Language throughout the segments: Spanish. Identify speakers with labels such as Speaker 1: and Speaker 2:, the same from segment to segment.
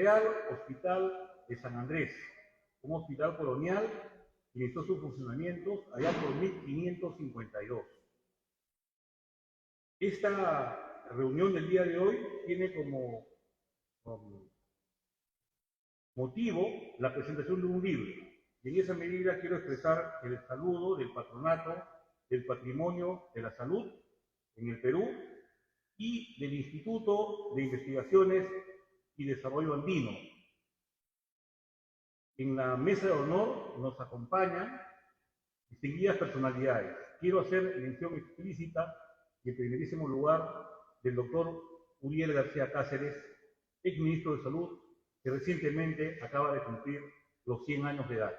Speaker 1: Real Hospital de San Andrés, un hospital colonial que inició sus funcionamientos allá por 1552. Esta reunión del día de hoy tiene como motivo la presentación de un libro. Y en esa medida quiero expresar el saludo del Patronato del Patrimonio de la Salud en el Perú y del Instituto de Investigaciones y Desarrollo Andino. En la mesa de honor nos acompañan distinguidas personalidades. Quiero hacer mención explícita y en primerísimo lugar del doctor Uriel García Cáceres, ex ministro de Salud, que recientemente acaba de cumplir los 100 años de edad.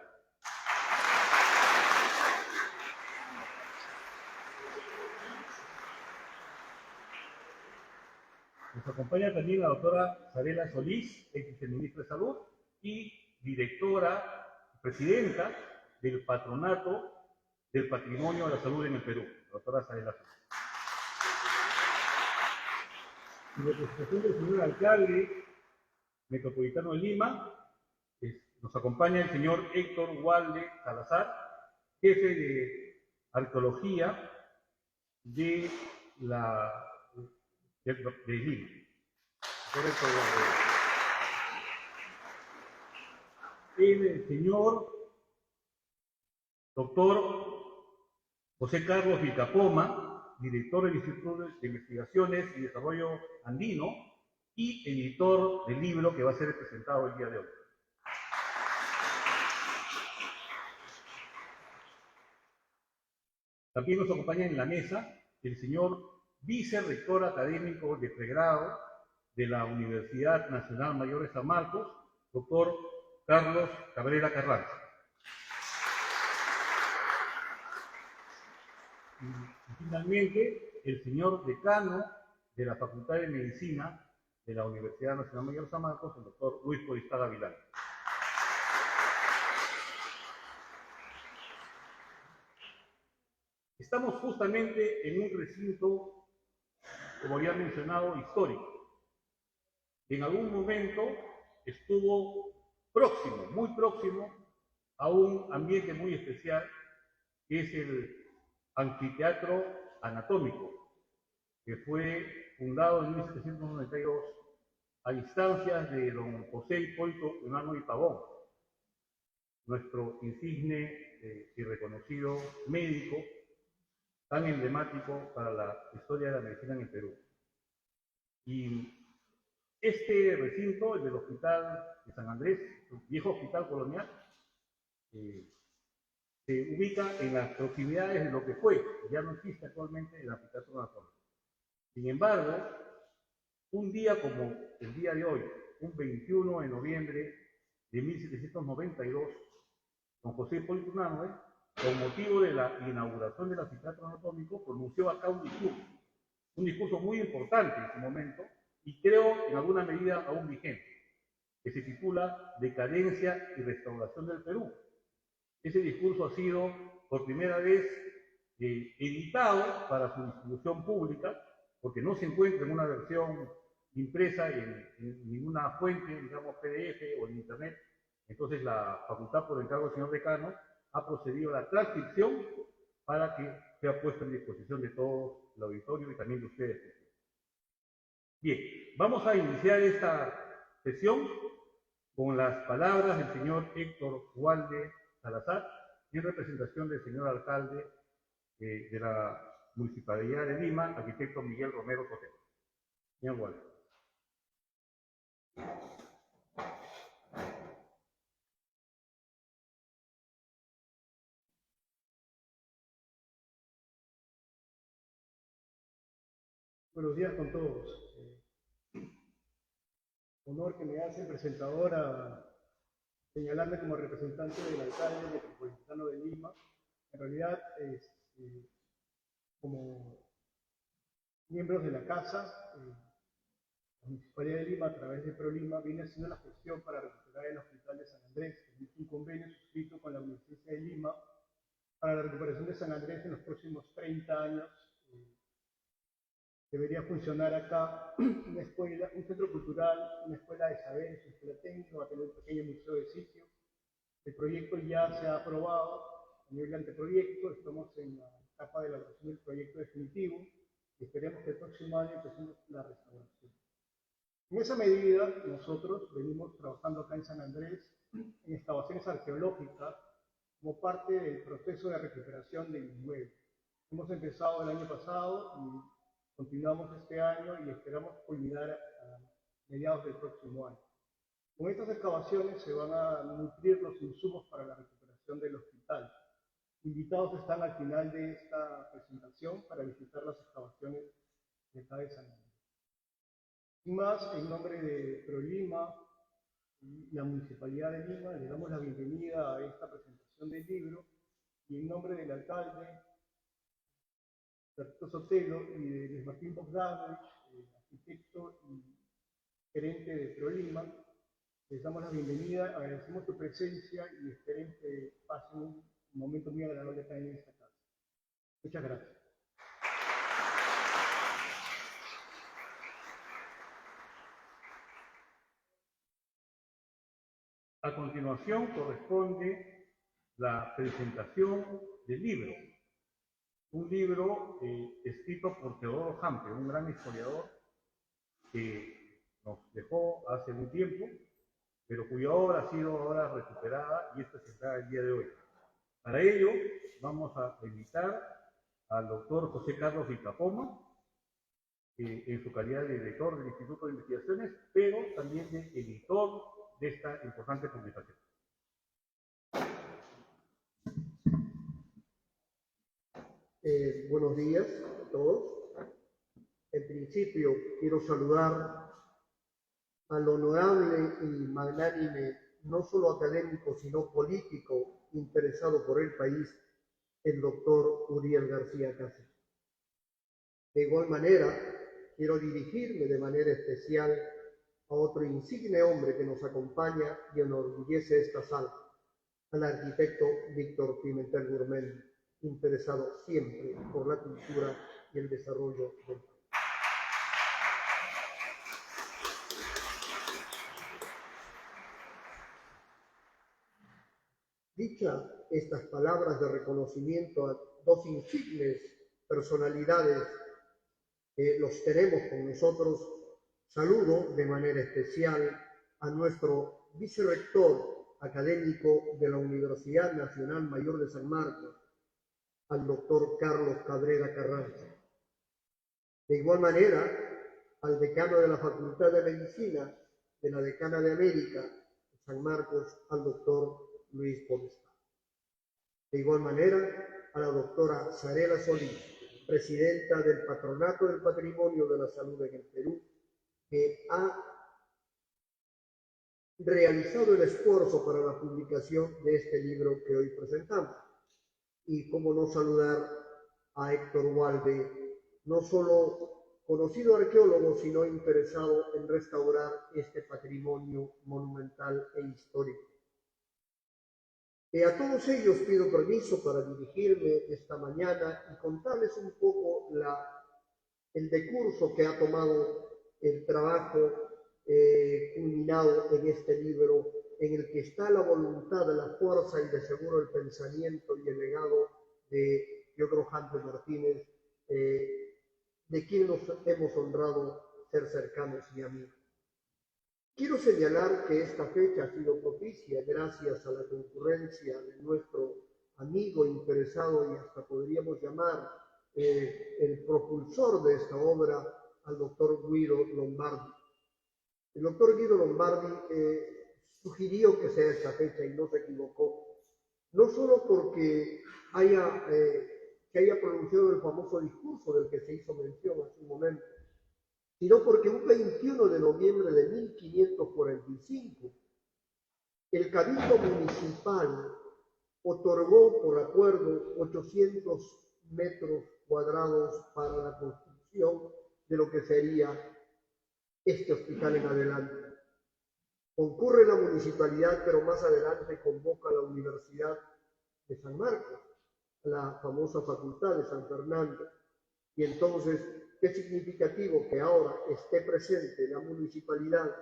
Speaker 1: Nos acompaña también la doctora Sarela Solís, ex viceministra de Salud y directora, presidenta del Patronato del Patrimonio de la Salud en el Perú, la doctora Sarela Solís. En representación del señor alcalde metropolitano de Lima, nos acompaña el señor Héctor Walde Salazar, jefe de arqueología de Lima. El señor doctor José Carlos Vilcapoma, director del Instituto de Investigaciones y Desarrollo Andino y editor del libro que va a ser presentado el día de hoy. También nos acompaña en la mesa el señor vicerrector académico de pregrado de la Universidad Nacional Mayor de San Marcos, doctor Carlos Cabrera Carranza. Y finalmente, el señor decano de la Facultad de Medicina de la Universidad Nacional Mayor de San Marcos, el doctor Luis Coristaga Vilán. Estamos justamente en un recinto, como ya mencionado, histórico. En algún momento estuvo próximo, muy próximo, a un ambiente muy especial, que es el Anfiteatro Anatómico, que fue fundado en 1792 a instancias de don José Hipólito Unanue y Pavón, nuestro insigne y reconocido médico, tan emblemático para la historia de la medicina en el Perú. Y este recinto, el del Hospital de San Andrés, el viejo hospital colonial, se ubica en las proximidades de lo que fue, ya no existe actualmente el anfiteatro anatómico. Sin embargo, un día como el día de hoy, un 21 de noviembre de 1792, don José Hipólito Unanue, con motivo de la inauguración del anfiteatro anatómico, pronunció acá un discurso muy importante en su momento, y creo en alguna medida aún vigente, que se titula Decadencia y Restauración del Perú. Ese discurso ha sido por primera vez editado para su distribución pública, porque no se encuentra en una versión impresa en ninguna fuente, digamos PDF o en Internet. Entonces la facultad, por encargo del señor decano, ha procedido a la transcripción para que sea puesta en disposición de todo el auditorio y también de ustedes. Bien, vamos a iniciar esta sesión con las palabras del señor Héctor Walde Salazar, en representación del señor alcalde de la Municipalidad de Lima, arquitecto Miguel Romero Sotelo. Señor Walde.
Speaker 2: Buenos días con todos. Honor que me hace el presentador a señalarme como representante del alcalde metropolitano de Lima. En realidad, como miembros de la casa, la Municipalidad de Lima, a través de ProLima, viene haciendo la gestión para recuperar el Hospital de San Andrés. Existe un convenio suscrito con la Universidad de Lima para la recuperación de San Andrés en los próximos 30 años. Debería funcionar acá una escuela, un centro cultural, una escuela de saberes, una escuela técnica, va a tener un pequeño museo de sitio. El proyecto ya se ha aprobado a nivel de anteproyecto, estamos en la etapa de elaboración del proyecto definitivo y esperemos que el próximo año empecemos la restauración. En esa medida, nosotros venimos trabajando acá en San Andrés en excavaciones arqueológicas como parte del proceso de recuperación del inmueble. Hemos empezado el año pasado y continuamos este año y esperamos culminar a mediados del próximo año. Con estas excavaciones se van a nutrir los insumos para la recuperación del hospital. Invitados están al final de esta presentación para visitar las excavaciones de acá de San Andrés. Sin más, en nombre de ProLima y la Municipalidad de Lima, le damos la bienvenida a esta presentación del libro y en nombre del alcalde, Berto Sotelo, y de Luis Martín Bogdanovich, arquitecto y gerente de ProLima, les damos la bienvenida, agradecemos tu presencia y esperemos que pasen un momento muy agradable acá en esta casa. Muchas gracias.
Speaker 1: A continuación corresponde la presentación del libro. Un libro escrito por Teodoro Hampe, un gran historiador que nos dejó hace un tiempo, pero cuya obra ha sido ahora recuperada y esta se entrega el día de hoy. Para ello, vamos a invitar al doctor José Carlos Vicapoma, en su calidad de director del Instituto de Investigaciones, pero también de editor de esta importante publicación.
Speaker 3: Buenos días a todos. En principio, quiero saludar al honorable y magnánime, no solo académico, sino político, interesado por el país, el doctor Uriel García Cáceres. De igual manera, quiero dirigirme de manera especial a otro insigne hombre que nos acompaña y enorgullece esta sala, al arquitecto Víctor Pimentel Gurmendi, interesado siempre por la cultura y el desarrollo del país. Dichas estas palabras de reconocimiento a dos insignes personalidades que los tenemos con nosotros, saludo de manera especial a nuestro vicerrector académico de la Universidad Nacional Mayor de San Marcos, al doctor Carlos Cabrera Carranza. De igual manera, al decano de la Facultad de Medicina de la Decana de América, de San Marcos, al doctor Luis Podestá. De igual manera, a la doctora Sarela Solís, presidenta del Patronato del Patrimonio de la Salud en el Perú, que ha realizado el esfuerzo para la publicación de este libro que hoy presentamos. Y cómo no saludar a Héctor Walde, no solo conocido arqueólogo, sino interesado en restaurar este patrimonio monumental e histórico. A todos ellos pido permiso para dirigirme esta mañana y contarles un poco el decurso que ha tomado el trabajo culminado en este libro, en el que está la voluntad, la fuerza y de seguro el pensamiento y el legado de Teodoro Hampe Martínez, de quien nos hemos honrado ser cercanos y amigos. Quiero señalar que esta fecha ha sido propicia gracias a la concurrencia de nuestro amigo interesado y hasta podríamos llamar el propulsor de esta obra, al doctor Guido Lombardi. El doctor Guido Lombardi sugirió que sea esta fecha y no se equivocó, no solo porque haya pronunciado el famoso discurso del que se hizo mención hace un momento, sino porque un 21 de noviembre de 1545 el Cabildo Municipal otorgó por acuerdo 800 metros cuadrados para la construcción de lo que sería este hospital en adelante. Concurre la municipalidad, pero más adelante convoca a la Universidad de San Marcos, la famosa Facultad de San Fernando, y entonces qué significativo que ahora esté presente la municipalidad,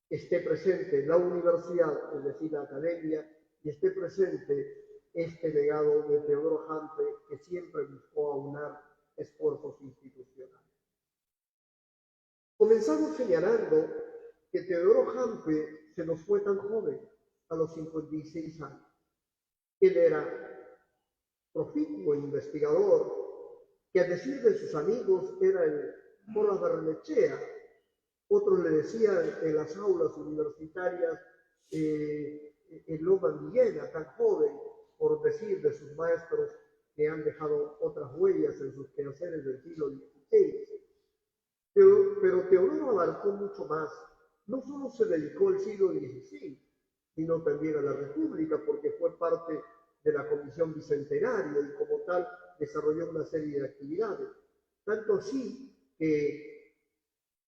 Speaker 3: esté presente la universidad, es decir, la academia, y esté presente este legado de Teodoro Hampe, que siempre buscó aunar esfuerzos institucionales. Comenzamos señalando que Teodoro Hampe se nos fue tan joven, a los 56 años. Él era profícuo investigador, que a decir de sus amigos era el Porras Barrenechea. Otros le decían en las aulas universitarias el Loma Villena, tan joven, por decir de sus maestros que han dejado otras huellas en sus quehaceres del siglo XVI. Pero Teodoro abarcó mucho más. No solo se dedicó al siglo XVI, sino también a la República, porque fue parte de la Comisión Bicentenaria y como tal desarrolló una serie de actividades. Tanto así que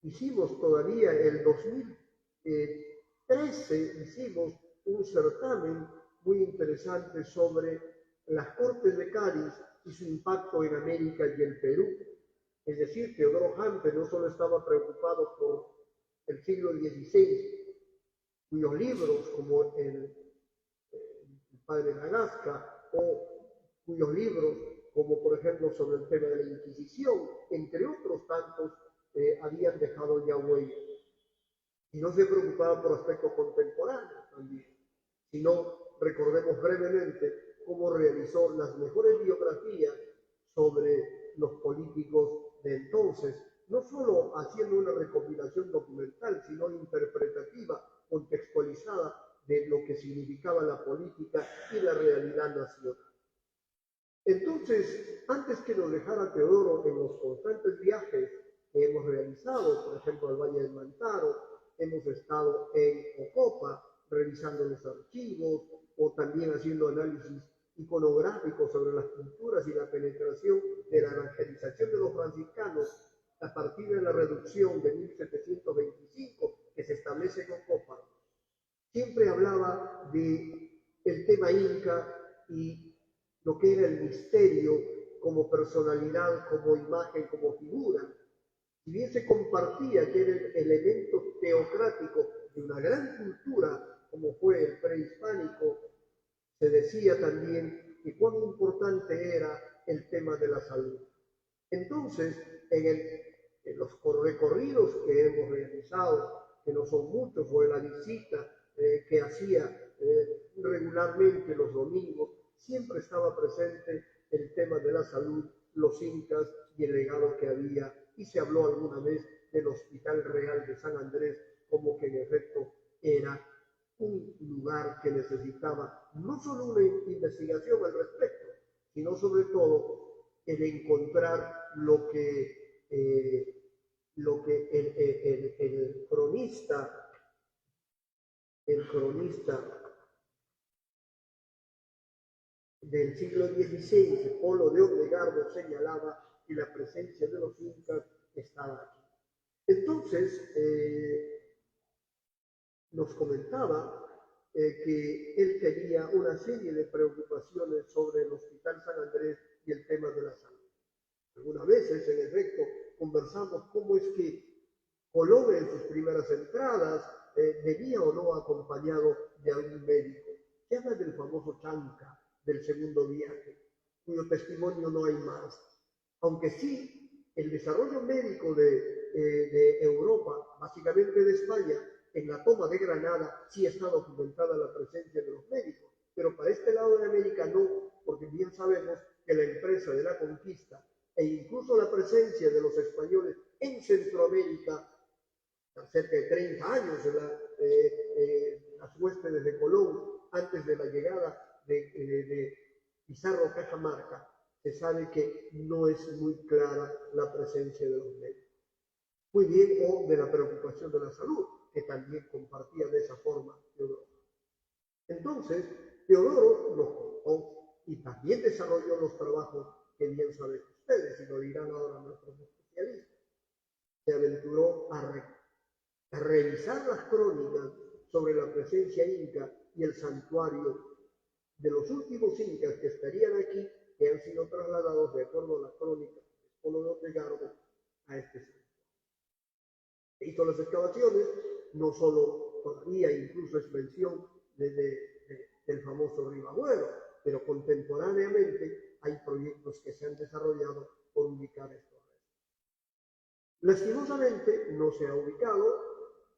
Speaker 3: hicimos todavía el 2013, hicimos un certamen muy interesante sobre las Cortes de Cádiz y su impacto en América y el Perú. Es decir, Teodoro Hampe no solo estaba preocupado por el siglo XVI, cuyos libros, como el padre Nagasca, o cuyos libros, como por ejemplo sobre el tema de la Inquisición, entre otros tantos, habían dejado ya huellas. Y no se preocupaba por aspectos contemporáneos también, sino recordemos brevemente cómo realizó las mejores biografías sobre los políticos de entonces, no solo haciendo una recopilación documental, sino interpretativa, contextualizada de lo que significaba la política y la realidad nacional. Entonces, antes que nos dejara Teodoro en los constantes viajes que hemos realizado, por ejemplo, al Valle del Mantaro, hemos estado en Ocopa revisando los archivos o también haciendo análisis iconográfico sobre las culturas y la penetración de la evangelización de los franciscanos a partir de la reducción de 1725 que se establece en Ocopa. Siempre hablaba del tema inca y lo que era el misterio como personalidad, como imagen, como figura. Si bien se compartía que era el elemento teocrático de una gran cultura como fue el prehispánico, se decía también que cuán importante era el tema de la salud. Entonces, en los recorridos que hemos realizado, que no son muchos, o en la visita que hacía regularmente los domingos, siempre estaba presente el tema de la salud, los incas y el legado que había, y se habló alguna vez del Hospital Real de San Andrés como que en efecto era un lugar que necesitaba no solo una investigación al respecto, sino sobre todo el encontrar lo que el cronista del siglo XVI, Polo de Ondegardo, señalaba que la presencia de los incas estaba aquí. Entonces, nos comentaba que él tenía una serie de preocupaciones sobre el Hospital San Andrés y el tema de la salud. Algunas veces, en efecto, conversamos cómo es que Colón en sus primeras entradas debía o no acompañado de algún médico. Se habla del famoso Chanca del segundo viaje, cuyo testimonio no hay más. Aunque sí, el desarrollo médico de Europa, básicamente de España, en la toma de Granada sí está documentada la presencia de los médicos, pero para este lado de América no, porque bien sabemos que la empresa de la conquista e incluso la presencia de los españoles en Centroamérica, cerca de 30 años, las huéspedes de Colón, antes de la llegada de Pizarro Cajamarca, se sabe que no es muy clara la presencia de los médicos. Muy bien, o de la preocupación de la salud, que también compartía de esa forma Teodoro. Entonces, Teodoro nos contó y también desarrolló los trabajos que bien saben ustedes, y lo dirán ahora nuestros especialistas. Se aventuró a revisar las crónicas sobre la presencia inca y el santuario de los últimos incas que estarían aquí, que han sido trasladados de acuerdo a la crónica de Polo de Ondegardo a este santuario. Hizo las excavaciones, no solo todavía, incluso es mención del famoso Ribagüero, pero contemporáneamente hay proyectos que se han desarrollado por ubicar estos restos. Lastimosamente no se ha ubicado,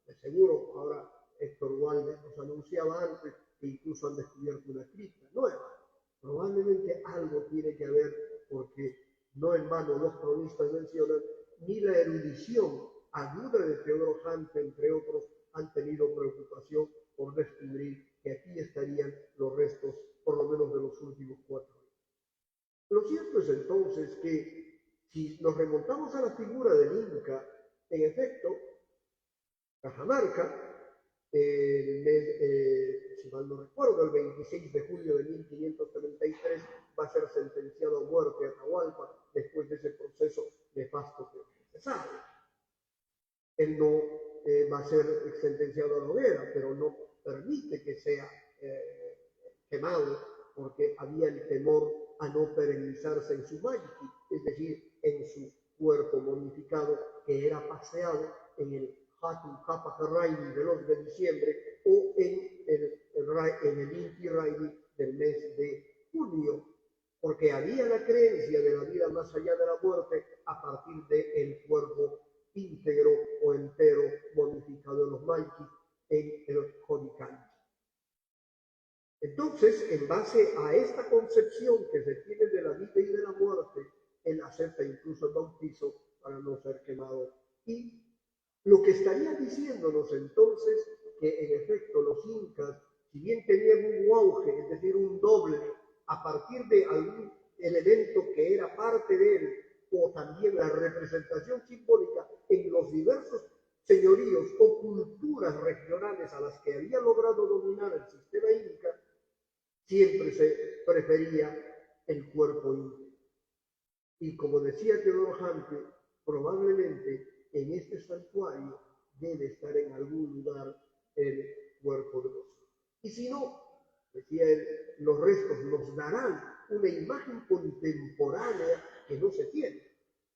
Speaker 3: de seguro ahora Héctor Walde nos anunciaba antes que incluso han descubierto una cripta nueva. Probablemente algo tiene que haber, porque no en vano los cronistas mencionan ni la erudición aguda de Teodoro Hampe, entre otros, han tenido preocupación por descubrir que aquí estarían los restos, por lo menos de los últimos 4 años. Lo cierto es entonces que si nos remontamos a la figura del Inca, en efecto, Cajamarca, si mal no recuerdo, el 26 de julio de 1533 va a ser sentenciado a muerte a Atahualpa después de ese proceso nefasto que se sabe. Él no va a ser sentenciado a la hoguera, pero no permite que sea quemado porque había el temor a no perennizarse en su maiki, es decir, en su cuerpo momificado que era paseado en el Hatun Hapa Raini del 11 de diciembre o en el Inti Raini del mes de junio, porque había la creencia de la vida más allá de la muerte a partir del cuerpo íntegro o entero momificado en los maikis en el Jonikanchi. Entonces, en base a esta concepción que se tiene de la vida y de la muerte, él acepta incluso el bautizo para no ser quemado. Y lo que estaría diciéndonos entonces que en efecto los incas, si bien tenían un auge, es decir, un doble, a partir de algún elemento que era parte de él, o también la representación simbólica en los diversos señoríos o culturas regionales a las que había logrado dominar el sistema inca, siempre se prefería el cuerpo inca. Y como decía Teodoro Hampe, probablemente en este santuario debe estar en algún lugar el cuerpo de los incas. Y si no, decía él, los restos nos darán una imagen contemporánea que no se tiene.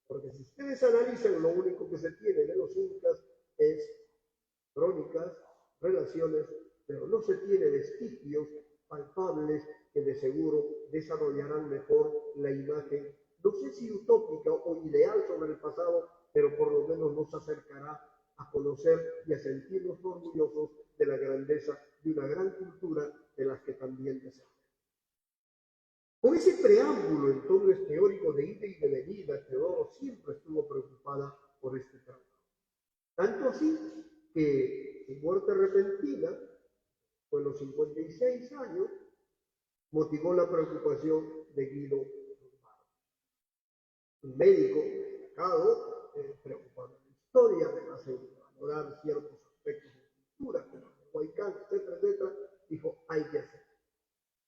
Speaker 3: Porque si ustedes analizan, lo único que se tiene de los incas es crónicas, relaciones, pero no se tiene vestigios palpables que de seguro desarrollarán mejor la imagen, no sé si utópica o ideal sobre el pasado, pero por lo menos nos acercará a conocer y a sentirnos orgullosos de la grandeza de una gran cultura de las que también deseamos. Con ese preámbulo en torno teórico de ida y de venida, Teodoro siempre estuvo preocupada por este trabajo. Tanto así que su muerte repentina, fue a los 56 años, motivó la preocupación de Guido Lombardo. Un médico destacado, preocupado en la historia, además de valorar ciertos aspectos de cultura, como el Huaycán, etcétera, etcétera, dijo, hay que hacer.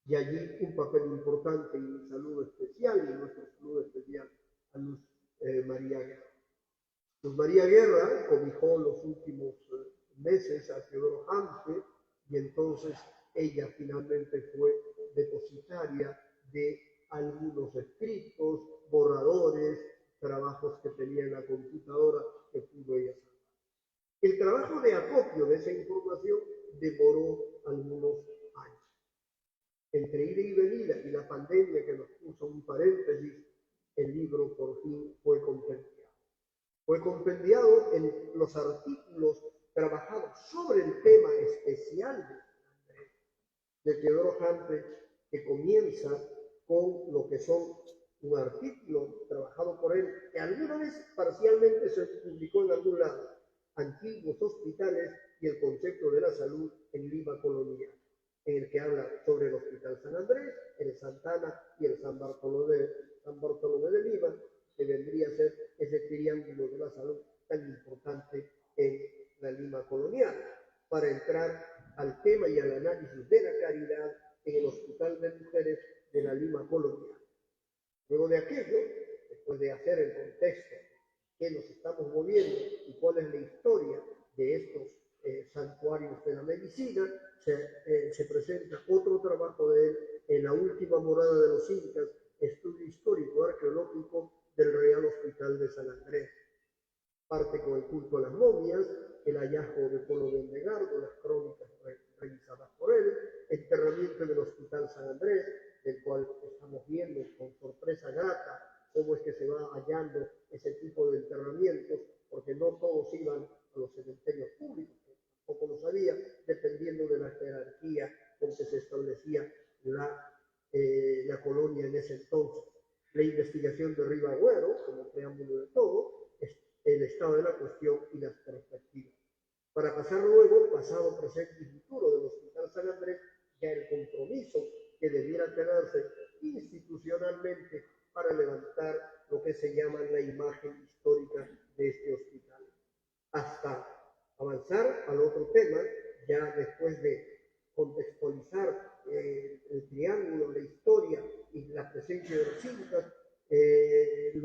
Speaker 3: Y allí un papel importante y mi saludo especial y nuestro saludo especial a Luz María Guerra. Luz María Guerra cobijó los últimos meses a Teodoro Hampe y entonces ella finalmente fue depositaria de algunos escritos, borradores, trabajos que tenía en la computadora que pudo ella salvar. El trabajo de acopio de esa información demoró algunos años. Entre ida y venida y la pandemia que nos puso un paréntesis, el libro por fin fue compendiado. Fue compendiado en los artículos trabajados sobre el tema especial de Teodoro Hampe, que comienza con lo que son un artículo trabajado por él, que alguna vez parcialmente se publicó en algún lado, Antiguos Hospitales y el concepto de la salud en Lima colonial, en el que habla sobre el Hospital San Andrés, el Santana y el San Bartolomé de Lima, que vendría a ser ese triángulo de la salud tan importante en la Lima colonial. Para entrar al tema y al análisis de la caridad en el Hospital de Mujeres de la Lima colonial. Luego de aquello, después de hacer el contexto que nos estamos moviendo y cuál es la historia de estos santuarios de la medicina, se presenta otro trabajo de él en la última morada de los incas, estudio histórico arqueológico del Real Hospital de San Andrés, parte con el culto a las momias, el hallazgo de Polo de Endegardo, las crónicas revisadas por él, enterramiento del Hospital San Andrés, del cual estamos viendo con sorpresa grata cómo es que se va hallando ese tipo de enterramientos, porque no todos iban a los cementerios públicos, que tampoco lo sabía, dependiendo de la jerarquía con que se establecía la colonia en ese entonces. La investigación de Ribagüero, como preámbulo de todo, es el estado de la cuestión y las perspectivas. Para pasar luego, pasado, presente y futuro del Hospital San Andrés, ya el compromiso que debiera tenerse institucionalmente para levantar lo que se llama la imagen histórica de este hospital. Hasta avanzar al otro tema, ya después de contextualizar el triángulo, la historia y la presencia de los incas, el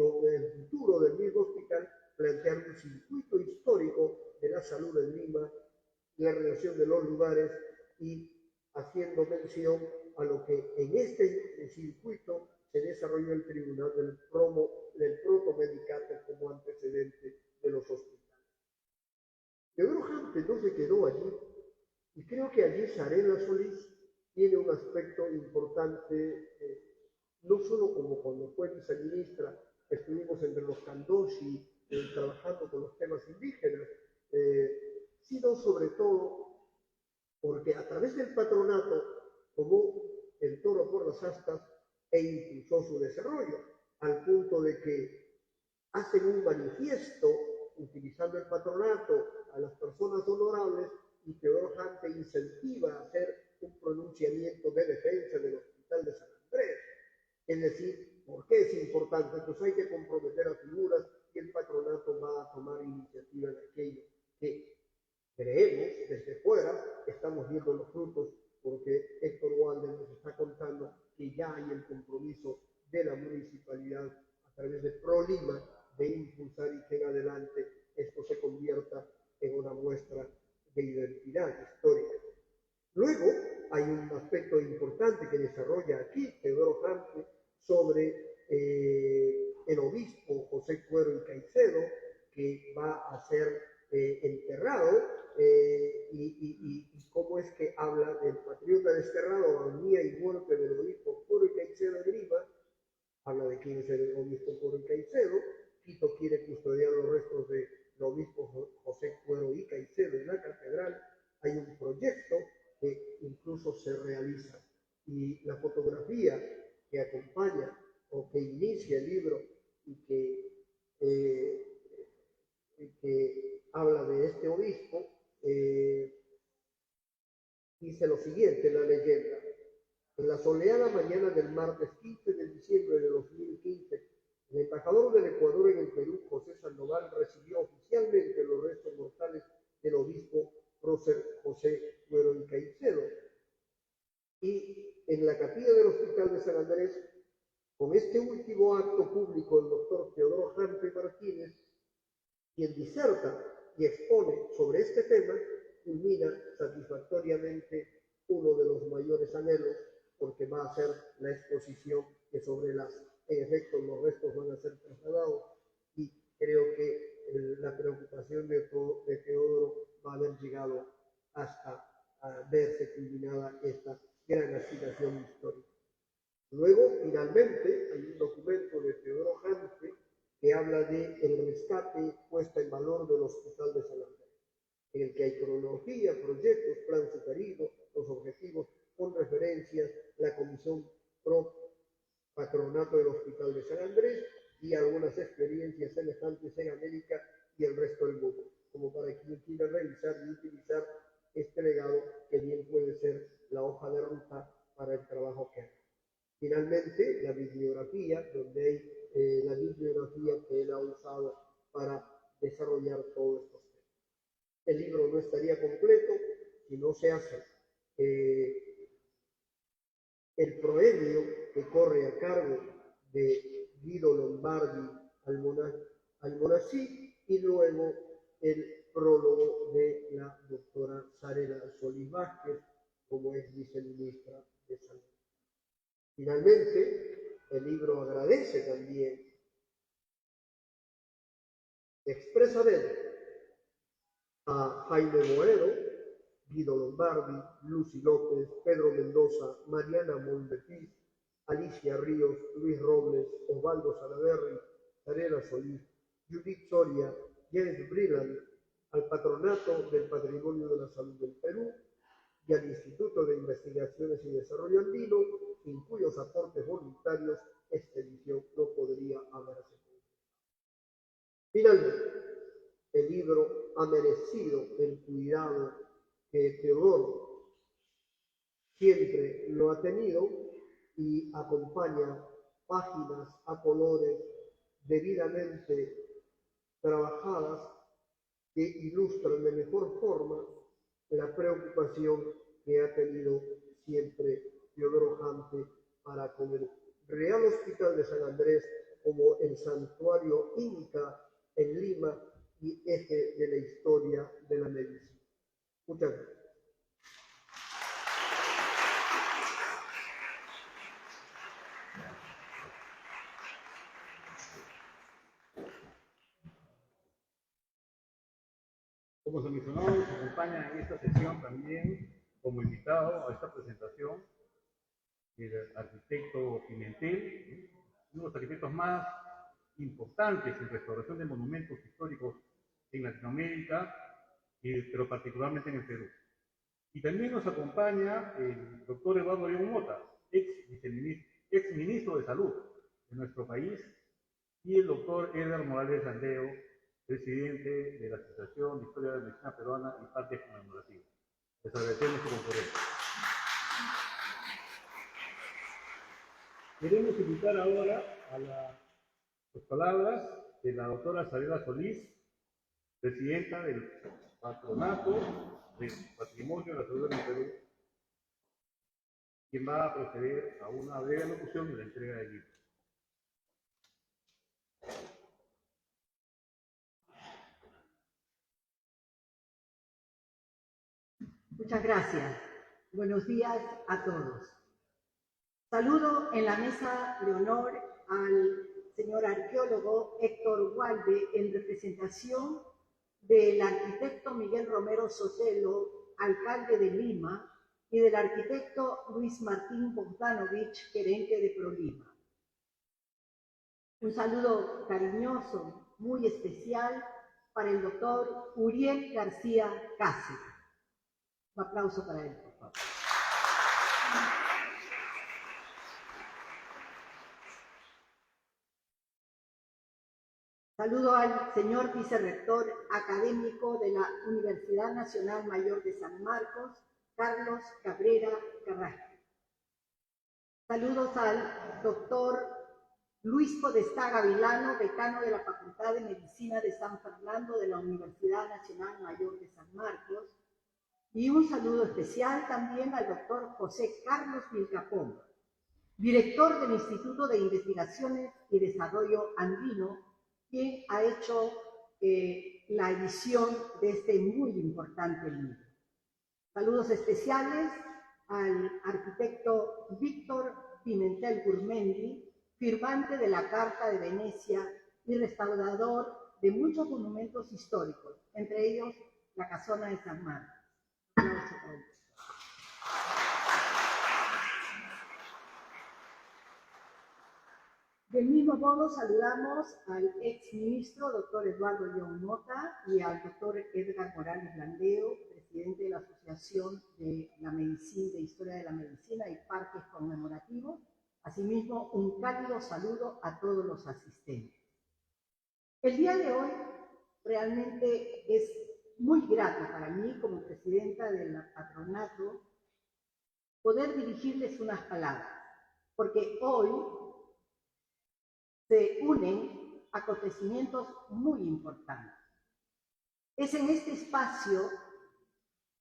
Speaker 3: futuro del mismo hospital, plantear un circuito histórico de la salud en Lima, la relación de los lugares y haciendo mención a lo que en este circuito se desarrolló el tribunal del protomedicato como antecedente de los hospitales. Teodoro Hampe no se quedó allí, y creo que allí Sarela Solís tiene un aspecto importante, no solo como cuando fue viceministra, estuvimos entre los Kandoshi, trabajando con los temas indígenas, sino sobre todo porque a través del patronato tomó el toro por las astas e impulsó su desarrollo, al punto de que hacen un manifiesto utilizando el patronato a las personas honorables, y Teodoro Hampe incentiva a hacer un pronunciamiento de defensa del Hospital de San Andrés. Es decir, ¿por qué es importante? Pues hay que comprometer a figuras y el patronato va a tomar iniciativa en aquello que creemos desde fuera, estamos viendo los frutos, porque Héctor Walden nos está contando que ya hay el compromiso de la municipalidad a través de ProLima de impulsar y que en adelante esto se convierta en una muestra de identidad histórica. Luego hay un aspecto importante que desarrolla aquí Teodoro Hampe sobre el obispo José Cuero y Caicedo, que va a ser enterrado, y cómo es que habla del patriota desterrado, agonía y muerte del obispo Cuero y Caicedo en Lima. Habla de quién es el obispo Cuero y Caicedo. Quito quiere custodiar los restos del obispo José Cuero y Caicedo en la catedral. Hay un proyecto que incluso se realiza, y la fotografía que acompaña o que inicia el libro y que habla de este obispo, dice lo siguiente, la leyenda: en la soleada mañana del martes 15 de diciembre de 2015, el embajador del Ecuador en el Perú, José Sandoval, recibió oficialmente los restos mortales del obispo prócer José Cuero y Caicedo. Y en la capilla del Hospital de San Andrés, con este último acto público, el doctor Teodoro Hampe Martínez, quien diserta y expone sobre este tema, culmina satisfactoriamente uno de los mayores anhelos, porque va a ser la exposición que sobre en efecto los restos van a ser trasladados, y creo que la preocupación de Teodoro va a haber llegado hasta verse culminada esta gran aspiración histórica. Luego, finalmente, hay un documento de Teodoro Hampe que habla de el rescate, puesta en valor del Hospital de San Andrés, en el que hay cronología, proyectos, plan sugerido, los objetivos, con referencias, la comisión pro patronato del Hospital de San Andrés y algunas experiencias semejantes en América y el resto del mundo, como para quien quiera revisar y utilizar este legado, que bien puede ser la hoja de ruta para el trabajo que hace. Finalmente, la bibliografía, donde hay la bibliografía que él ha usado para desarrollar todos estos temas. El libro no estaría completo si no se hace el proemio que corre a cargo de Guido Lombardi Almonacid, y luego el prólogo de la doctora Sarela Solís Vázquez, como es viceministra de Salud. Finalmente, el libro agradece también expresamente a Jaime Boedo, Guido Lombardi, Lucy López, Pedro Mendoza, Mariana Moldepís, Alicia Ríos, Luis Robles, Osvaldo Salaverry, Tarera Solís, Judith Soria, James Brilland, al Patronato del Patrimonio de la Salud del Perú y al Instituto de Investigaciones y Desarrollo Andino, sin cuyos aportes voluntarios esta edición no podría haberse publicado. Finalmente, el libro ha merecido el cuidado que Teodoro siempre lo ha tenido y acompaña páginas a colores debidamente trabajadas que ilustran de mejor forma la preocupación que ha tenido siempre Teodoro Hampe para con el Real Hospital de San Andrés como el santuario Inca en Lima y eje de la historia de la medicina. Muchas gracias.
Speaker 1: Como se mencionó, nos acompaña en esta sesión también como invitado a esta presentación el arquitecto Pimentel, uno de los arquitectos más importantes en restauración de monumentos históricos en Latinoamérica, pero particularmente en el Perú. Y también nos acompaña el doctor Eduardo León Mota, ex ministro de Salud de nuestro país, y el doctor Edgar Morales Andeo, presidente de la Asociación de Historia de la Medicina Peruana y parte conmemorativa. Les agradecemos su concurrencia. Queremos invitar ahora a las palabras de la doctora Sarela Solís, presidenta del Patronato del Patrimonio de la Salud del Perú, quien va a proceder a una breve locución y la entrega del libro.
Speaker 4: Muchas gracias. Buenos días a todos. Saludo en la mesa de honor al señor arqueólogo Héctor Walde en representación del arquitecto Miguel Romero Sotelo, alcalde de Lima, y del arquitecto Luis Martín Bogdanovich, gerente de ProLima. Un saludo cariñoso, muy especial, para el doctor Uriel García Cáceres. Un aplauso para él, por favor. Saludo al señor vicerrector académico de la Universidad Nacional Mayor de San Marcos, Carlos Cabrera Carrasco. Saludos al doctor Luis Podestá Gavilano, decano de la Facultad de Medicina de San Fernando de la Universidad Nacional Mayor de San Marcos. Y un saludo especial también al doctor José Carlos Vilcapón, director del Instituto de Investigaciones y Desarrollo Andino, quien ha hecho la edición de este muy importante libro. Saludos especiales al arquitecto Víctor Pimentel Gurmendi, firmante de la Carta de Venecia y restaurador de muchos monumentos históricos, entre ellos la Casona de San Marcos. Del mismo modo, saludamos al ex ministro, doctor Eduardo León Mota, y al doctor Edgar Morales Landeo, presidente de la Asociación de la Medicina, de Historia de la Medicina y Parques Conmemorativos. Asimismo, un cálido saludo a todos los asistentes. El día de hoy realmente es muy grato para mí, como presidenta del patronato, poder dirigirles unas palabras, porque hoy se unen acontecimientos muy importantes. Es en este espacio,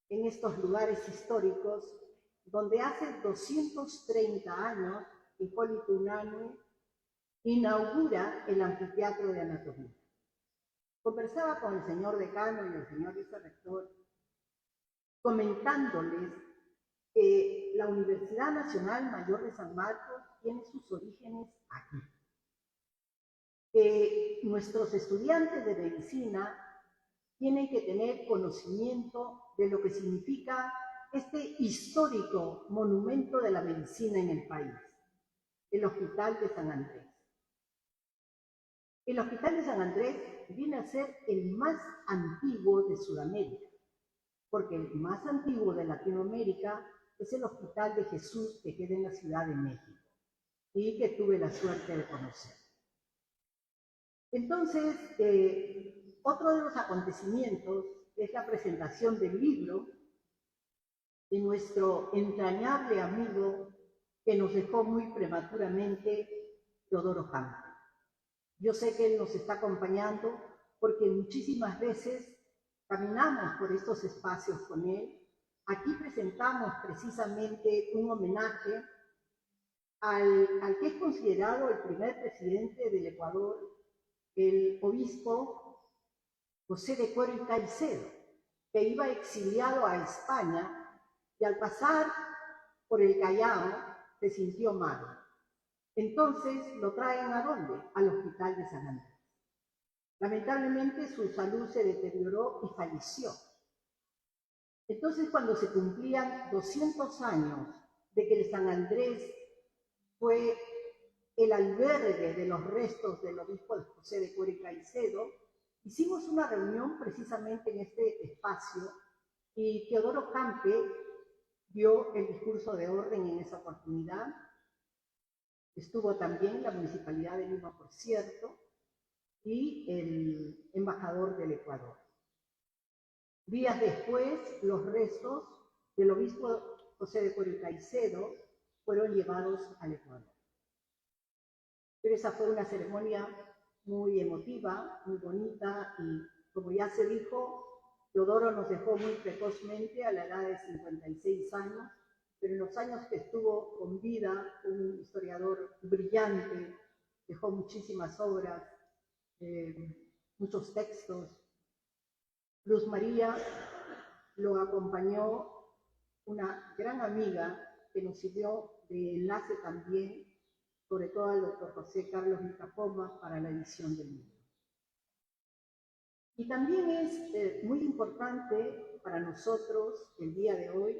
Speaker 4: en estos lugares históricos, donde hace 230 años Hipólito Unanue inaugura el anfiteatro de anatomía. Conversaba con el señor decano y el señor vicerrector, comentándoles que la Universidad Nacional Mayor de San Marcos tiene sus orígenes aquí. que nuestros estudiantes de medicina tienen que tener conocimiento de lo que significa este histórico monumento de la medicina en el país, el Hospital de San Andrés. El Hospital de San Andrés viene a ser el más antiguo de Sudamérica, porque el más antiguo de Latinoamérica es el Hospital de Jesús que queda en la Ciudad de México y que tuve la suerte de conocer. Entonces, otro de los acontecimientos es la presentación del libro de nuestro entrañable amigo que nos dejó muy prematuramente, Teodoro Campo. Yo sé que él nos está acompañando porque muchísimas veces caminamos por estos espacios con él. Aquí presentamos precisamente un homenaje al que es considerado el primer presidente del Ecuador, el obispo José de Cuero y Caicedo, que iba exiliado a España y al pasar por el Callao se sintió mal. Entonces lo traen ¿a dónde? Al Hospital de San Andrés. Lamentablemente su salud se deterioró y falleció. Entonces, cuando se cumplían 200 años de que el San Andrés fue el albergue de los restos del obispo José de Cuero y Caicedo, hicimos una reunión precisamente en este espacio y Teodoro Campe dio el discurso de orden en esa oportunidad. Estuvo también la Municipalidad de Lima, por cierto, y el embajador del Ecuador. Días después, los restos del obispo José de Cuero y Caicedo fueron llevados al Ecuador. Pero esa fue una ceremonia muy emotiva, muy bonita, y como ya se dijo, Teodoro nos dejó muy precozmente a la edad de 56 años, pero en los años que estuvo con vida, un historiador brillante, dejó muchísimas obras, muchos textos. Luz María lo acompañó una gran amiga que nos sirvió de enlace también, sobre todo al doctor José Carlos Micapoma, para la edición del libro. Y también es muy importante para nosotros el día de hoy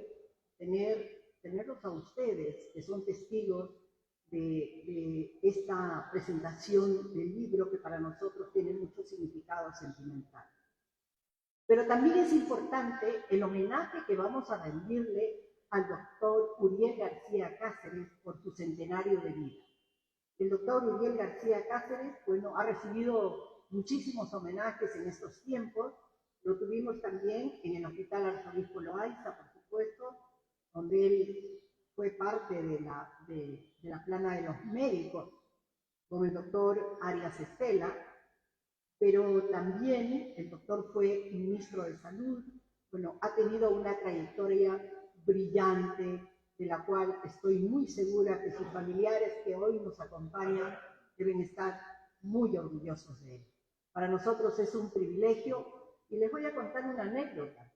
Speaker 4: tenerlos a ustedes, que son testigos de esta presentación del libro, que para nosotros tiene mucho significado sentimental. Pero también es importante el homenaje que vamos a rendirle al doctor Uriel García Cáceres por su centenario de vida. El doctor Uriel García Cáceres, bueno, ha recibido muchísimos homenajes en estos tiempos. Lo tuvimos también en el Hospital Arzobispo Loaiza, por supuesto, donde él fue parte de la plana de los médicos, con el doctor Arias Estela, pero también el doctor fue ministro de Salud. Bueno, ha tenido una trayectoria brillante, de la cual estoy muy segura que sus familiares que hoy nos acompañan deben estar muy orgullosos de él. Para nosotros es un privilegio y les voy a contar una anécdota.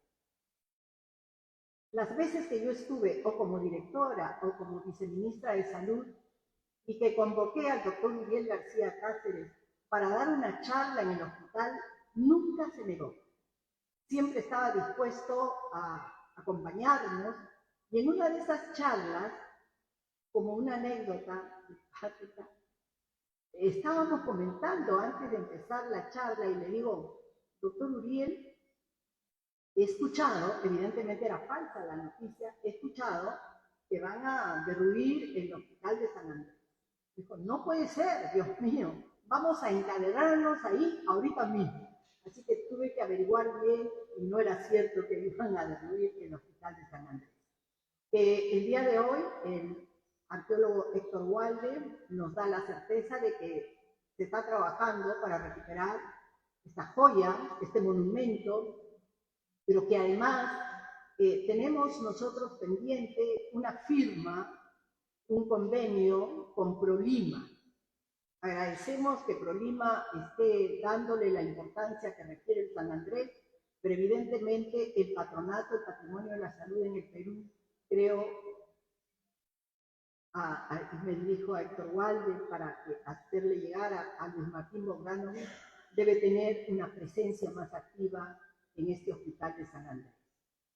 Speaker 4: Las veces que yo estuve o como directora o como viceministra de Salud y que convoqué al doctor Uriel García Cáceres para dar una charla en el hospital, nunca se negó. Siempre estaba dispuesto a acompañarnos, y en una de esas charlas, como una anécdota, estábamos comentando antes de empezar la charla y le digo, doctor Uriel, he escuchado, evidentemente era falsa la noticia, he escuchado que van a derruir el Hospital de San Andrés. Dijo, no puede ser, Dios mío, vamos a encadenarnos ahí ahorita mismo. Así que tuve que averiguar bien y no era cierto que iban a derruir el Hospital de San Andrés. El día de hoy, el arqueólogo Héctor Walde nos da la certeza de que se está trabajando para recuperar esta joya, este monumento, pero que además tenemos nosotros pendiente una firma, un convenio con ProLima. Agradecemos que ProLima esté dándole la importancia que requiere el San Andrés, pero evidentemente el patronato, el patrimonio de la salud en el Perú, creo y me dirijo a Héctor Walde para hacerle llegar a Luis Martín Bogdanovich, debe tener una presencia más activa en este hospital de San Andrés.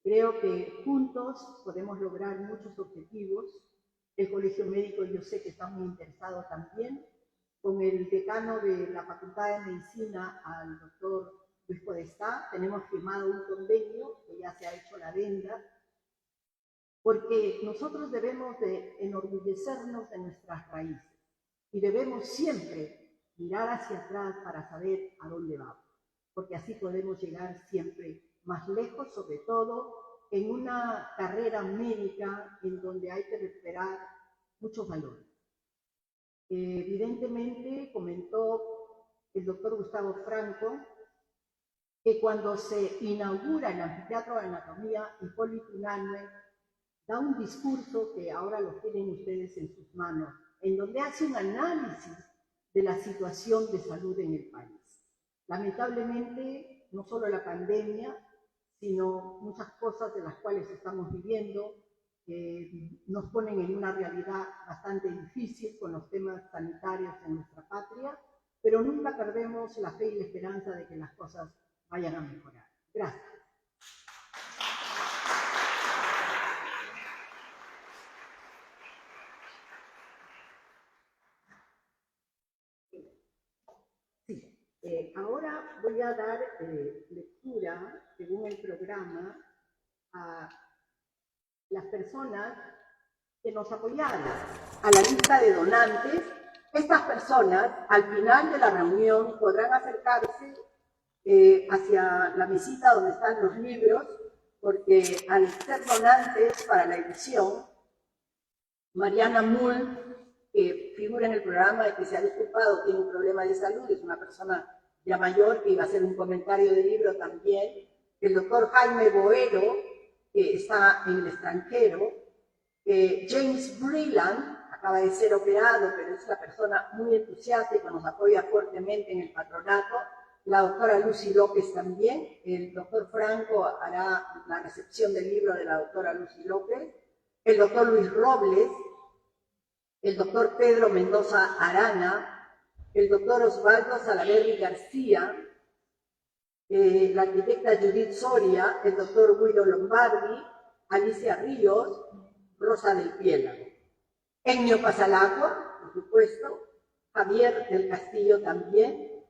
Speaker 4: Creo que juntos podemos lograr muchos objetivos. El Colegio Médico yo sé que está muy interesado también. Con el decano de la Facultad de Medicina, al doctor Luis Podestá, tenemos firmado un convenio que ya se ha hecho la adenda, porque nosotros debemos de enorgullecernos de nuestras raíces y debemos siempre mirar hacia atrás para saber a dónde vamos, porque así podemos llegar siempre más lejos, sobre todo en una carrera médica en donde hay que recuperar muchos valores. Evidentemente, comentó el doctor Gustavo Franco que cuando se inaugura el Anfiteatro de Anatomía, Hipólito Unanue da un discurso que ahora lo tienen ustedes en sus manos, en donde hace un análisis de la situación de salud en el país. Lamentablemente, no solo la pandemia, sino muchas cosas de las cuales estamos viviendo, nos ponen en una realidad bastante difícil con los temas sanitarios en nuestra patria, pero nunca perdemos la fe y la esperanza de que las cosas vayan a mejorar. Gracias. Sí, ahora voy a dar lectura, según el programa, a las personas que nos apoyaron, a la lista de donantes. Estas personas, al final de la reunión, podrán acercarse hacia la mesita donde están los libros, porque al ser donantes para la edición, Mariana Mull, que figura en el programa y que se ha disculpado, tiene un problema de salud, es una persona ya mayor que iba a hacer un comentario del libro también. El doctor Jaime Boero, que está en el extranjero. James Breland, acaba de ser operado, pero es una persona muy entusiasta y que nos apoya fuertemente en el patronato. La doctora Lucy López también. El doctor Franco hará la recepción del libro de la doctora Lucy López. El doctor Luis Robles, el doctor Pedro Mendoza Arana, el doctor Osvaldo Salaverry García, la arquitecta Judith Soria, el doctor Guido Lombardi, Alicia Ríos, Rosa del Piélago. Ennio Pasalagua, por supuesto, Javier del Castillo también,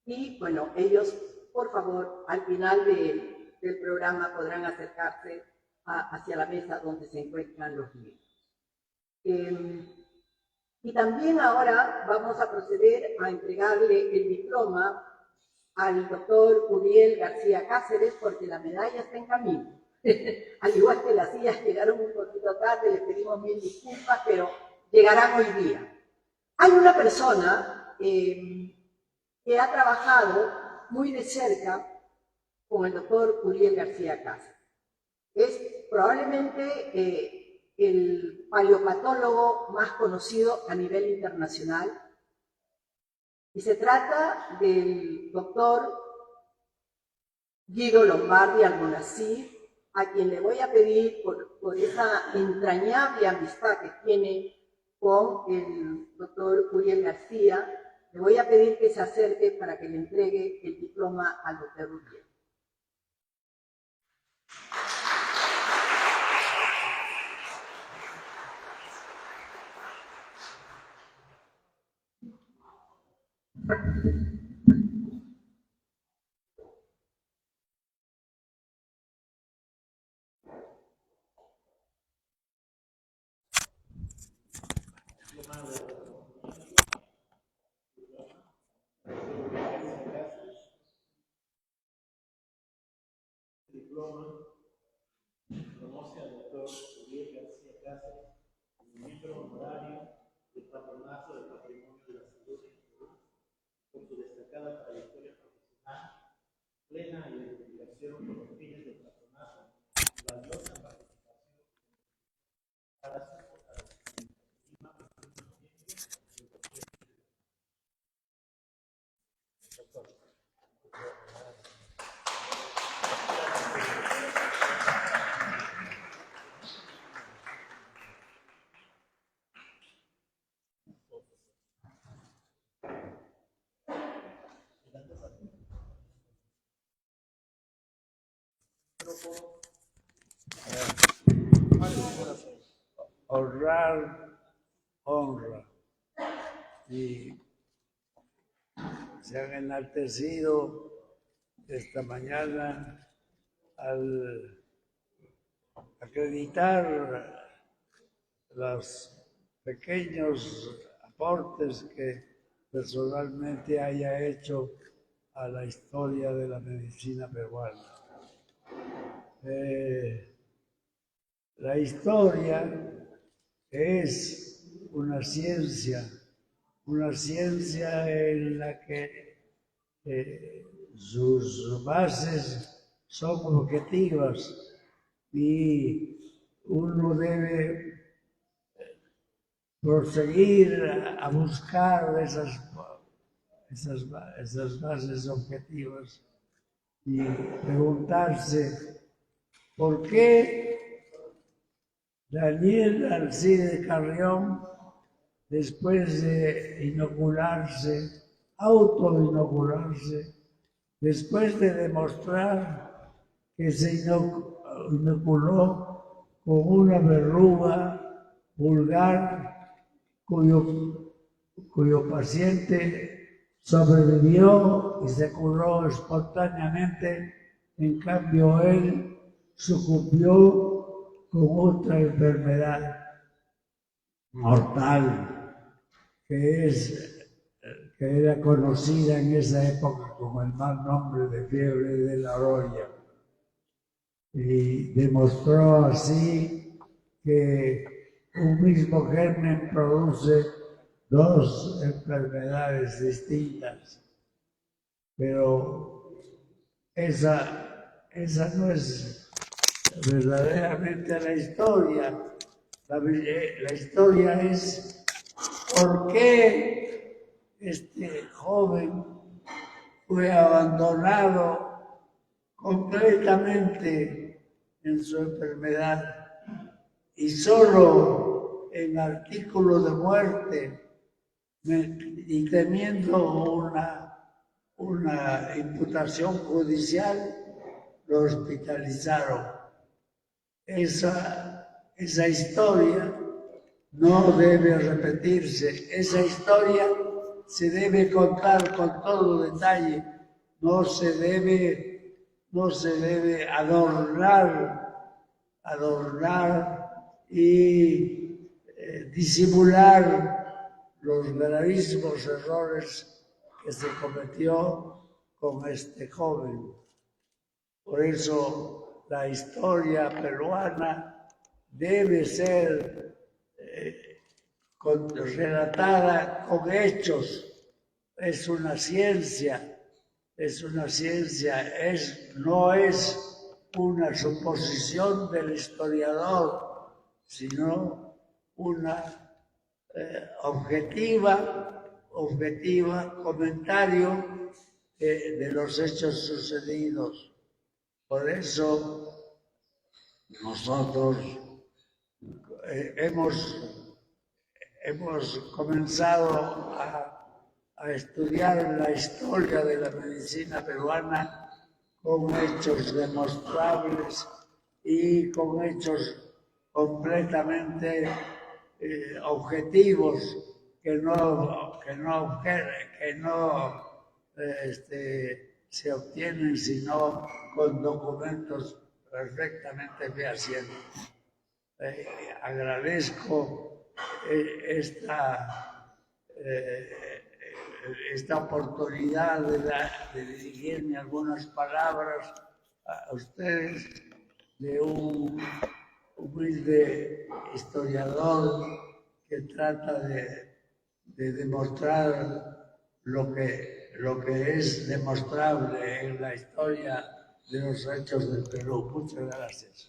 Speaker 4: y bueno, ellos, por favor, al final del programa podrán acercarse hacia la mesa donde se encuentran los libros. Y también ahora vamos a proceder a entregarle el diploma al doctor Uriel García Cáceres, porque la medalla está en camino. Al igual que las sillas llegaron un poquito tarde, les pedimos mil disculpas, pero llegarán hoy día. Hay una persona que ha trabajado muy de cerca con el doctor Uriel García Cáceres. Es probablemente el paleopatólogo más conocido a nivel internacional, y se trata del doctor Guido Lombardi Almonacid, a quien le voy a pedir, por esa entrañable amistad que tiene con el doctor Uriel García, le voy a pedir que se acerque para que le entregue el diploma al doctor Uriel.
Speaker 5: Diploma conoce al doctor Uriel García Cáceres como miembro honorario del Patronato del Patrimonio de la Salud en Perú, por su destacada trayectoria profesional, plena identificación con los fines del patronato y valiosa participación para su fortalecimiento.
Speaker 6: honrar honra. Y se han enaltecido esta mañana al acreditar los pequeños aportes que personalmente haya hecho a la historia de la medicina peruana. La historia es una ciencia en la que sus bases son objetivas y uno debe proseguir a buscar esas bases objetivas y preguntarse por qué Daniel Alcide Carrión, después de autoinocularse, después de demostrar que se inoculó con una verruga vulgar cuyo paciente sobrevivió y se curó espontáneamente, en cambio él sucumbió con otra enfermedad mortal que era conocida en esa época como el mal nombre de fiebre de la roya. Y demostró así que un mismo germen produce dos enfermedades distintas. Pero esa no es verdaderamente la historia. La historia es por qué este joven fue abandonado completamente en su enfermedad y solo en artículo de muerte y temiendo una imputación judicial lo hospitalizaron. Esa historia no debe repetirse. Esa historia se debe contar con todo detalle. No se debe adornar y disimular los gravísimos errores que se cometió con este joven. Por eso la historia peruana debe ser relatada con hechos. Es una ciencia, no es una suposición del historiador, sino una objetiva comentario de los hechos sucedidos. Por eso nosotros hemos comenzado a estudiar la historia de la medicina peruana con hechos demostrables y con hechos completamente objetivos que no se obtienen sino con documentos perfectamente fehacientes. Agradezco esta oportunidad de dirigirme algunas palabras a ustedes de un humilde historiador que trata de demostrar lo que es demostrable en la historia de los hechos del Perú. Muchas gracias.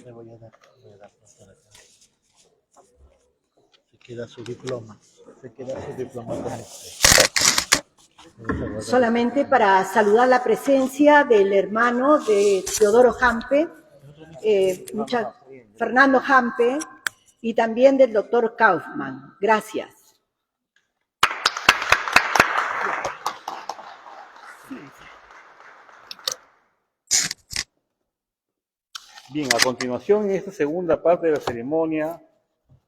Speaker 5: Le voy a dar por acá. Se queda su diploma con este.
Speaker 4: Solamente para saludar la presencia del hermano de Teodoro Hampe, Fernando Hampe, y también del doctor Kaufman. Gracias.
Speaker 1: Bien, a continuación, en esta segunda parte de la ceremonia,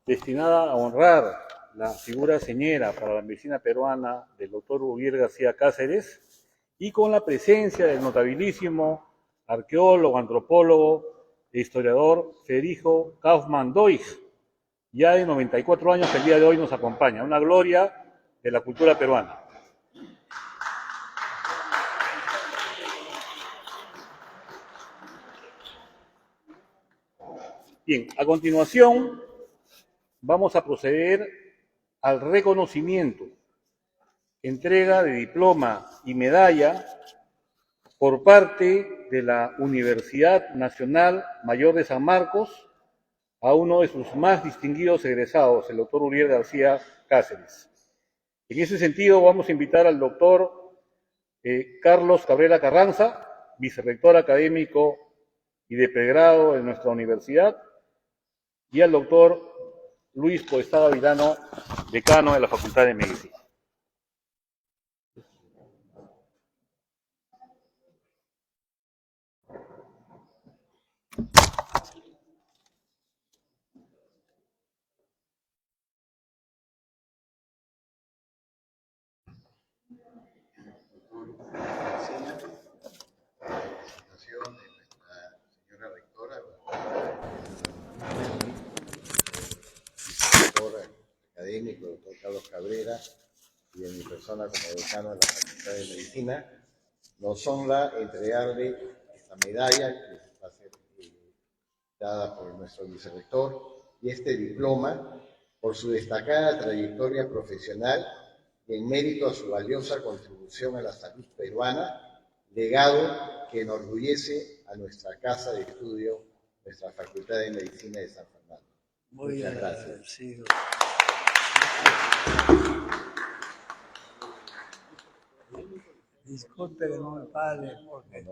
Speaker 1: destinada a honrar la figura señera para la medicina peruana del doctor Uriel García Cáceres, y con la presencia del notabilísimo arqueólogo, antropólogo e historiador Federico Kaufman Doig, ya de 94 años, que el día de hoy nos acompaña. Una gloria de la cultura peruana. Bien, a continuación vamos a proceder al reconocimiento, entrega de diploma y medalla por parte de la Universidad Nacional Mayor de San Marcos a uno de sus más distinguidos egresados, el doctor Uriel García Cáceres. En ese sentido, vamos a invitar al doctor Carlos Cabrera Carranza, vicerrector académico y de pregrado de nuestra universidad, y al doctor Luis Podestá Gavilano, decano de la Facultad de Medicina.
Speaker 7: Presentación de nuestra señora rectora, doctor académico, doctor Carlos Cabrera, y de mi persona como decano de la Facultad de Medicina, nos honra entregarle esta medalla que va a ser dada por nuestro vicerrector y este diploma por su destacada trayectoria profesional y en mérito a su valiosa contribución a la salud peruana, legado que enorgullece a nuestra casa de estudio, nuestra Facultad de Medicina de San Fernando. Muchas gracias.
Speaker 6: Sí. Disculpe que no me pare porque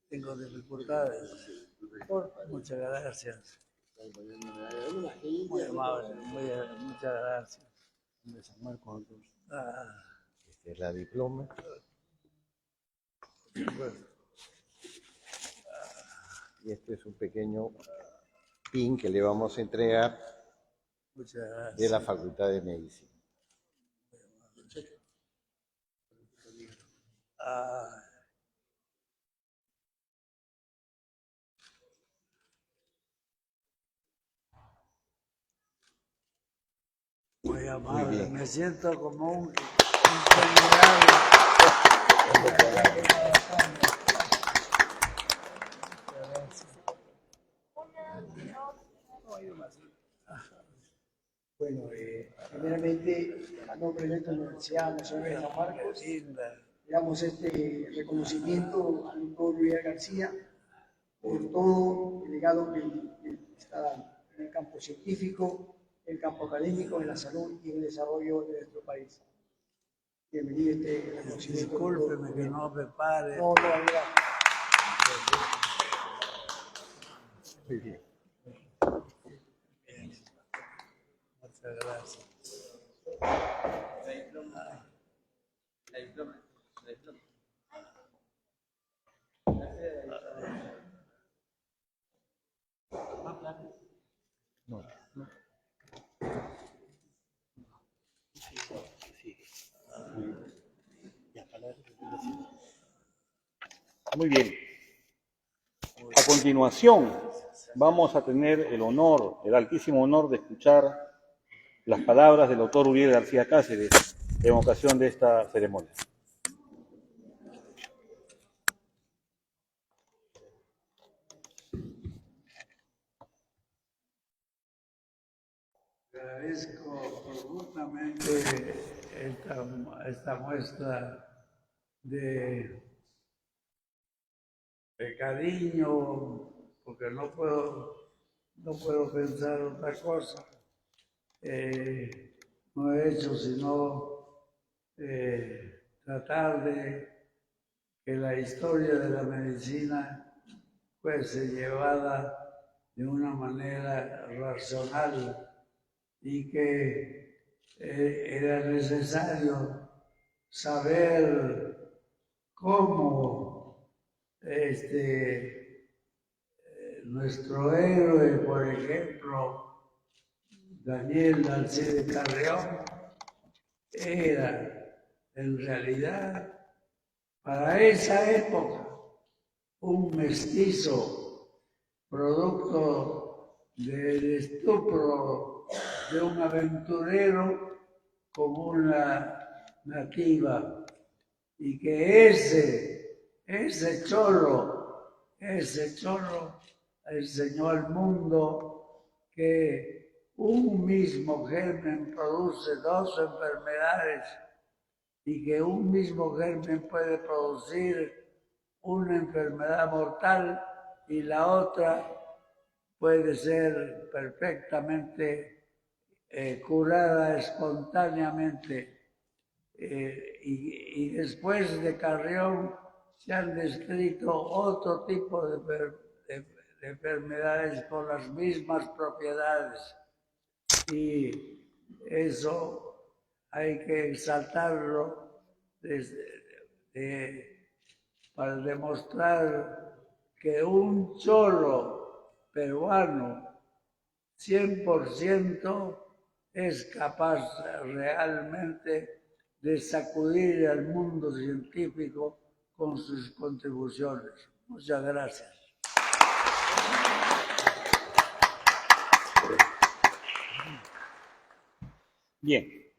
Speaker 6: tengo dificultades. Muchas gracias. Muy amable, muchas gracias.
Speaker 7: Esta es la diploma. Y este es un pequeño pin que le vamos a entregar de la Facultad de Medicina.
Speaker 6: Muy amable,
Speaker 7: Muy bien.
Speaker 6: me siento como un ingeniero.
Speaker 2: Bueno, primeramente, a nombre de esta Universidad Nacional de San Marcos, le damos este reconocimiento al doctor Uriel García por todo el legado que está dando en el campo científico, en el campo académico, en la salud y en el desarrollo de nuestro país. Bienvenido a este reconocimiento.
Speaker 6: Discúlpeme que no me pare.
Speaker 2: No, gracias.
Speaker 7: Muy bien.
Speaker 6: Muchas gracias.
Speaker 1: Muy bien. A continuación, vamos a tener el honor, el altísimo honor de escuchar las palabras del doctor Uriel García Cáceres en ocasión de esta ceremonia.
Speaker 6: Agradezco profundamente esta muestra de cariño, porque no puedo pensar otra cosa. No he hecho sino tratar de que la historia de la medicina fuese llevada de una manera racional y que era necesario saber cómo nuestro héroe, por ejemplo, Daniel Alcide Carrión, era en realidad para esa época un mestizo producto del estupro de un aventurero con una nativa, y que ese cholo enseñó al mundo que un mismo germen produce dos enfermedades y que un mismo germen puede producir una enfermedad mortal y la otra puede ser perfectamente curada espontáneamente. Y después de Carrión se han descrito otro tipo de enfermedades con las mismas propiedades. Y eso hay que exaltarlo para demostrar que un cholo peruano 100% es capaz realmente de sacudir al mundo científico con sus contribuciones. Muchas gracias.
Speaker 1: Bien.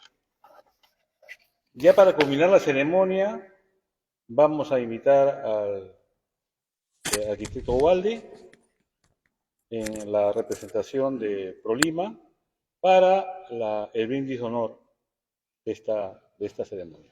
Speaker 1: Ya para culminar la ceremonia, vamos a invitar al arquitecto Ubaldi en la representación de ProLima para el brindis de honor de esta ceremonia.